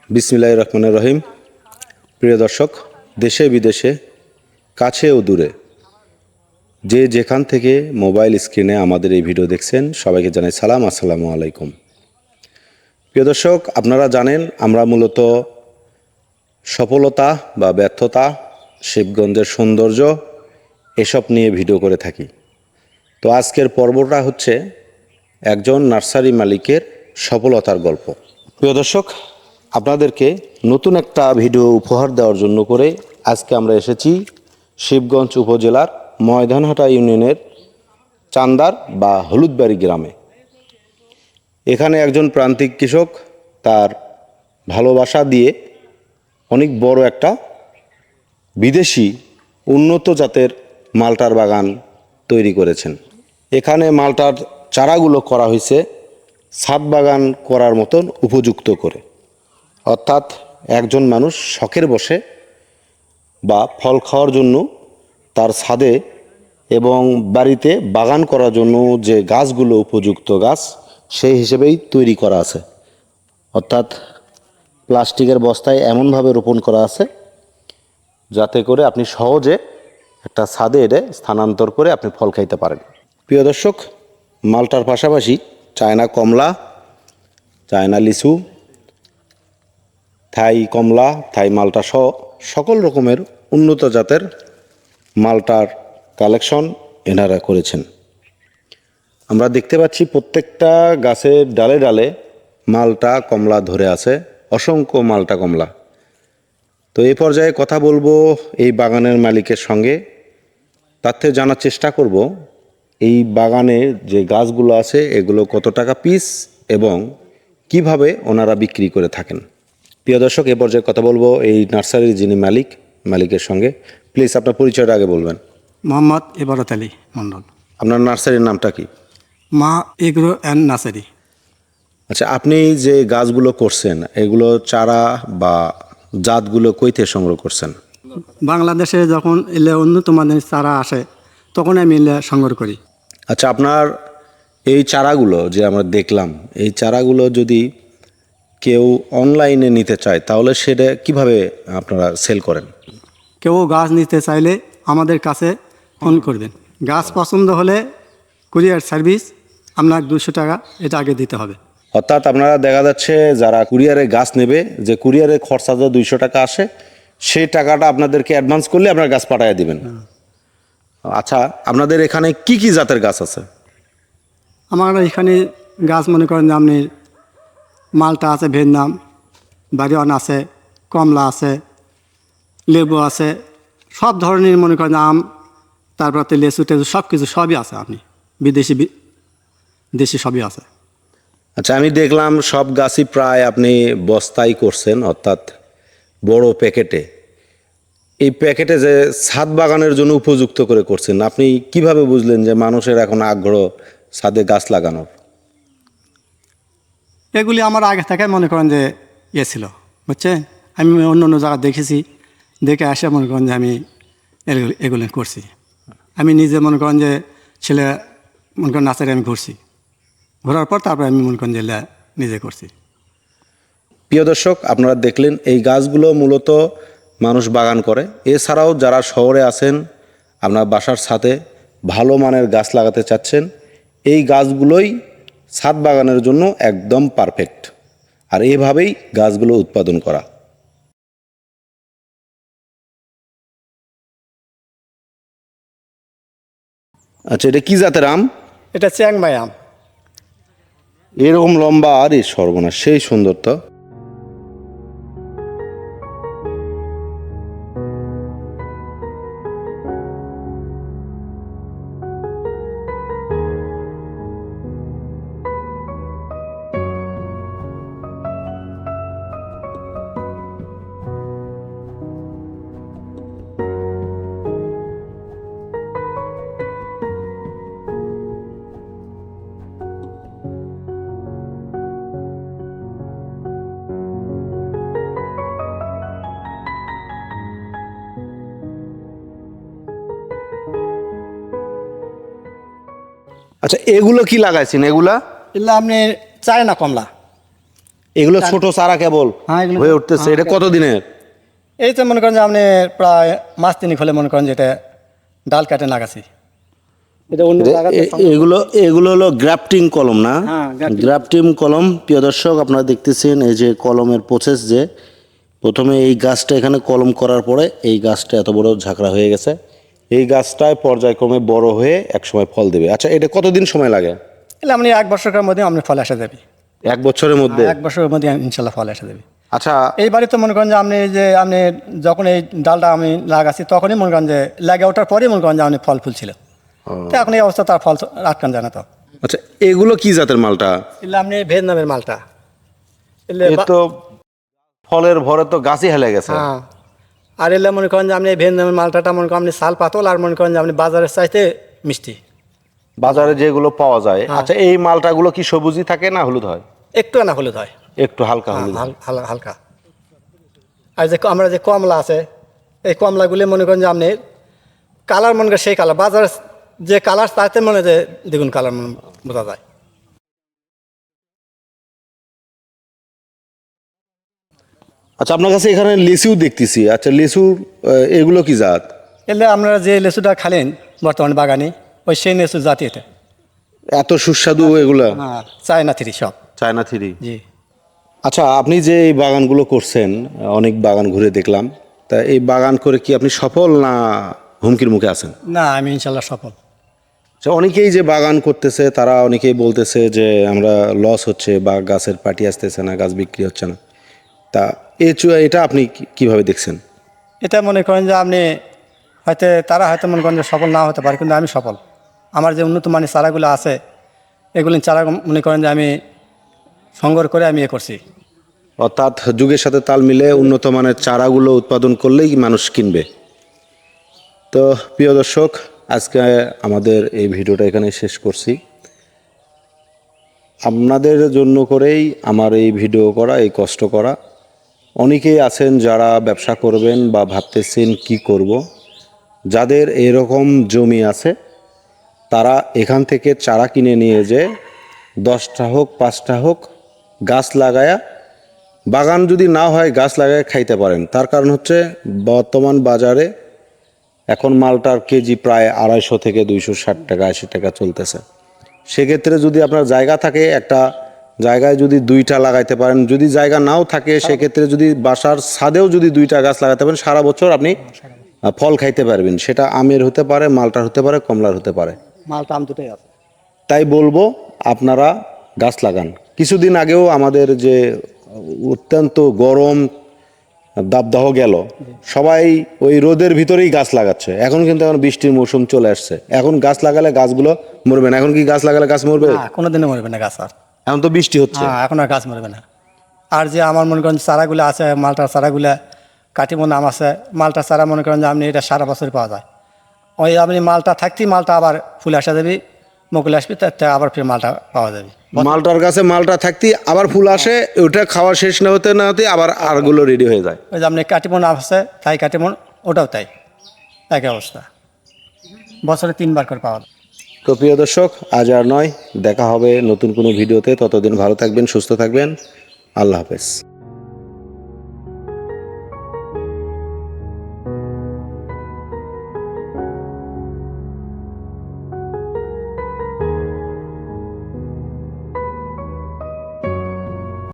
বিসমিল্লাহির রহমানির রহিম। প্রিয় দর্শক, দেশে বিদেশে কাছে ও দূরে যে যেখান থেকে মোবাইল স্ক্রিনে আমাদের এই ভিডিও দেখছেন, সবাইকে জানাই সালাম, আসসালামু আলাইকুম। প্রিয় দর্শক, আপনারা জানেন আমরা মূলত সফলতা বা ব্যর্থতা, শিবগঞ্জের সৌন্দর্য এসব নিয়ে ভিডিও করে থাকি। তো আজকের পর্বটা হচ্ছে একজন নার্সারি মালিকের সফলতার গল্প। প্রিয় দর্শক, আপনাদেরকে নতুন একটা ভিডিও উপহার দেওয়ার জন্য করে আজকে আমরা এসেছি শিবগঞ্জ উপজেলার ময়দানহাটা ইউনিয়নের চান্দার বা হলুদবাড়ি গ্রামে। এখানে একজন প্রান্তিক কৃষক তার ভালোবাসা দিয়ে অনেক বড় একটা বিদেশি উন্নত জাতের মালটার বাগান তৈরি করেছেন। এখানে মালটার চারাগুলো করা হয়েছে ছাদ বাগান করার মতন উপযুক্ত করে, অর্থাৎ একজন মানুষ শখের বসে বা ফল খাওয়ার জন্য তার ছাদে এবং বাড়িতে বাগান করার জন্য যে গাছগুলো উপযুক্ত গাছ সেই হিসেবেই তৈরি করা আছে। অর্থাৎ প্লাস্টিকের বস্তায় এমনভাবে রোপণ করা আছে যাতে করে আপনি সহজে একটা ছাদে এটা স্থানান্তর করে আপনি ফল খাইতে পারেন। প্রিয় দর্শক, মালটার পাশাপাশি চায়না কমলা, চায়না লিচু, থাই কমলা, থাই মালটা সহ সকল রকমের উন্নত জাতের মালটার কালেকশন এনারা করেছেন। আমরা দেখতে পাচ্ছি প্রত্যেকটা গাছের ডালে ডালে মালটা কমলা ধরে আছে, অসংখ্য মালটা কমলা। তো এই পর্যায়ে কথা বলবো এই বাগানের মালিকের সঙ্গে, তার থেকে জানার চেষ্টা করব এই বাগানে যে গাছগুলো আছে এগুলো কত টাকা পিস এবং কিভাবে ওনারা বিক্রি করে থাকেন। প্রিয় দর্শক, এ পর্যায়ে কথা বলবো এই নার্সারির যিনি মালিকের সঙ্গে। প্লিজ আপনার পরিচয়টা আগে বলবেন। মোহাম্মদ ইবারত আলী মণ্ডল। আপনার নার্সারির নামটা কি? মা এগ্রো অ্যান্ড নার্সারি। আচ্ছা, আপনি যে গাছগুলো করছেন এগুলো চারা বা জাতগুলো কই থেকে সংগ্রহ করছেন? বাংলাদেশে যখন এলে উন্নত মানের চারা আসে তখন আমি এলে সংগ্রহ করি। আচ্ছা, আপনার এই চারাগুলো যে আমরা দেখলাম, এই চারাগুলো যদি কেউ অনলাইনে নিতে চায় তাহলে সেটা কিভাবে আপনারা সেল করেন? কেউ গাছ নিতে চাইলে আমাদের কাছে ফোন করবেন। গাছ পছন্দ হলে কুরিয়ার সার্ভিস আপনার 200 টাকা এটা আগে দিতে হবে। অর্থাৎ আপনারা দেখা যাচ্ছে যারা কুরিয়ারে গাছ নেবে, যে কুরিয়ারে খরচা যে 200 টাকা আসে সেই টাকাটা আপনাদেরকে অ্যাডভান্স করলে আপনার গাছ পাঠিয়ে দিবেন। আচ্ছা, আপনাদের এখানে কি কি জাতের গাছ আছে? আমার এখানে গাছ মনে করেন যে আপনি মালটা আছে, ভিয়েতনাম, বাড়িওয়ান আছে, কমলা আছে, লেবু আছে, সব ধরনের মনে করেন আম, তারপরে লেচু টেচু সব কিছু সবই আছে। আপনি বিদেশি দেশি সবই আছে। আচ্ছা, আমি দেখলাম সব গাছই প্রায় আপনি বস্তাই করছেন, অর্থাৎ বড় প্যাকেটে। এই প্যাকেটে যে ছাদ বাগানের জন্য উপযুক্ত করে করছেন, আপনি কিভাবে বুঝলেন যে মানুষের এখন আগ্রহ ছাদে গাছ লাগানোর? এগুলি আমার আগে থেকে মনে করেন যে ছিল, বুঝছেন। আমি অন্য অন্য জায়গা দেখেছি, দেখে আসে মনে করেন যে আমি এগুলি করছি। আমি নিজে মনে করেন যে ছেলে মনে করেন নার্সারি আমি ঘুরছি, ঘোরার পর তারপরে আমি মনে করেন যে নিজে করছি। প্রিয় দর্শক, আপনারা দেখলেন এই গাছগুলো মূলত মানুষ বাগান করে। এছাড়াও যারা শহরে আছেন, আপনার বাসার ছাদে ভালো মানের গাছ লাগাতে চাচ্ছেন, এই গাছগুলোই ছাদ বাগানের জন্য একদম পারফেক্ট। আর এভাবেই গাছগুলো উৎপাদন করা। আচ্ছা, এটা কি জাতের আম? এটা চ্যাংমাই আম। এরকম লম্বা, আর এই সর্বনাশ, সেই সুন্দর তো। আচ্ছা, এগুলো কি লাগাইছেন? এগুলা এগুলো আপনি চায়না কমলা। এগুলো ছোট চারা কেবল হ্যাঁ, এগুলো- হয়ে উঠতেছে, এটা কত দিনের? এই তো মনে করেন যে আপনি প্রায় মাস তিনিক হলে মনে করেন যে এটা ডাল কাটে লাগাছি। এটা অন্য জায়গাতে এগুলো এগুলো হলো গ্রাফটিং কলম না? হ্যাঁ, grafting গ্রাফটিং কলম। প্রিয় দর্শক, আপনারা দেখতেছেন এই যে কলমের প্রসেস, যে প্রথমে এই গাছটা এখানে কলম করার পরে এই গাছটা এত বড় ঝাঁকড়া হয়ে গেছে, এই গাছটায় পর্যায়ক্রমে বড় হয়ে একসময় ফল দেবে। আচ্ছা, এটা কতদিন সময় লাগে? এলে আপনি 1 বছরের মধ্যে আপনি ফল আসা যাবে। 1 বছরের মধ্যে? 1 বছরের মধ্যে ইনশাল্লাহ ফল আসা যাবে। আচ্ছা, এইবারে তো মনে করেন যে আপনি যখন এই ডালটা আমি লাগাচ্ছি তখনই মনে করেন যে লাগে ওঠার পরেই মনে করেন যে আপনি ফল ফুল ছিল। তো এখন এই অবস্থা তার ফল আটকান যায় না তো। আচ্ছা, এগুলো কি জাতের মালটা? এলে আপনি ভিয়েতনামের মালটা। এলে এ তো ফলের ভরে তো গাছই হেলে গেছে। হ্যাঁ, আর এলে মনে করেন যে আপনি ভিয়েতনামের মালটাটা মনে করেন আপনি সাল পাতল, আর মনে করেন যে আপনি বাজারের চাইতে মিষ্টি। বাজারে যেগুলো পাওয়া যায়। আচ্ছা, এই মালটাগুলো কি সবুজই থাকে না হলুদ হয়? একটু না হলুদ হয়, একটু হালকা হলুদ হয়। হালকা। আর যে আমরা যে কমলা আছে, এই কমলাগুলি মনে করেন যে আপনি কালার মনে করেন সেই কালার, বাজারে যে কালার তাতে মনে হয় যে দ্বিগুণ কালার বোঝা যায়। আচ্ছা, আপনার কাছে এখানে লিচুও দেখতেছি। আচ্ছা, লিচুর এগুলো কি জাত? এলে আপনারা যে লেচুটা খালেন বর্তমানে বাগানে, ওই সেই লেচু জাতি এটা। এত সুস্বাদু এগুলা? হ্যাঁ, চায়না থ্রি সব। China three. জি। আচ্ছা, আপনি যে এই বাগানগুলো করছেন, অনেক বাগান ঘুরে দেখলাম, তা এই বাগান করে কি আপনি সফল না হুমকির মুখে আছেন? না, আমি ইনশাল্লাহ সফল। আচ্ছা, অনেকেই যে বাগান করতেছে তারা অনেকেই বলতেছে যে আমরা লস হচ্ছে বা গাছের পাটি আসতেছে না, গাছ বিক্রি হচ্ছে না। তা এটা আপনি কিভাবে দেখছেন? এটা মনে করেন যে আপনি তারা হয়তো মনে করেন যে সফল না হতে পারে, কিন্তু আমি সফল। আমার যে উন্নত মানের চারাগুলো আছে, এগুলি চারা মনে করেন যে আমি সংগ্রহ করে আমি করছি। অর্থাৎ যুগের সাথে তাল মিলে উন্নত মানের চারাগুলো উৎপাদন করলেই মানুষ কিনবে। তো প্রিয় দর্শক, আজকে আমাদের এই ভিডিওটা এখানে শেষ করছি। আপনাদের জন্য করেই আমার এই ভিডিও করা, এই কষ্ট করা। অনেকেই আছেন যারা ব্যবসা করবেন বা ভাবতেছেন কি করব। যাদের এরকম জমি আছে তারা এখান থেকে চারা কিনে নিয়ে যে 10টা হোক 5টা হোক গাছ লাগায়া, বাগান যদি না হয় গাছ লাগায় খাইতে পারেন। তার কারণ হচ্ছে বর্তমান বাজারে এখন মালটার কেজি প্রায় 250 থেকে 260 টাকা 80 টাকা চলতেছে। সেক্ষেত্রে যদি আপনার জায়গা থাকে, একটা জায়গায় যদি 2টা লাগাইতে পারেন, যদি জায়গা নাও থাকে সেক্ষেত্রে যদি বাসার ছাদেও যদি 2টা গাছ লাগাতে পারেন, সারা বছর আপনি ফল খাইতে পারবেন। সেটা আমের হতে পারে, মালটার হতে পারে, কমলার হতে পারে। মালটা আম দুটোই আছে। তাই বলবো আপনারা গাছ লাগান। কিছুদিন আগেও আমাদের যে অত্যন্ত গরম দাবদাহ গেল, সবাই ওই রোদের ভিতরেই গাছ লাগাচ্ছে। এখন কিন্তু এখন বৃষ্টির মৌসুম চলে আসছে, এখন গাছ লাগালে গাছগুলো মরবে না। এখন কি গাছ লাগালে গাছ মরবে? হ্যাঁ, কোনোদিনও মরবে না গাছ আর। এখন তো বৃষ্টি হচ্ছে। হ্যাঁ, এখন আর গাছ মরবে না। আর যে আমার মনে করেন চারাগুলো আছে, মালটার চারাগুলো কাটিমন আম আছে, মালটার চারা মনে করেন যে আপনি এটা সারা বছর পাওয়া যায়। ওই আপনি মালটা থাকতেই মালটা আবার ফুল আসা যাবে, মুকুল আসবে, তার আবার ফির মালটা পাওয়া যাবে। মালটার গাছে মালটা থাকতেই আবার ফুল আসে, ওটা খাওয়া শেষ না হতে না হতে আবার আরগুলো রেডি হয়ে যায়। ওই যে আপনি কাটিমন আম আছে, তাই কাটিমন ওটাও তাই একই অবস্থা, বছরে 3বার করে পাওয়া যায়। তো প্রিয় দর্শক, আজ আর নয়, দেখা হবে নতুন কোনো ভিডিওতে। ততদিন ভালো থাকবেন, সুস্থ থাকবেন। আল্লাহ হাফেজ।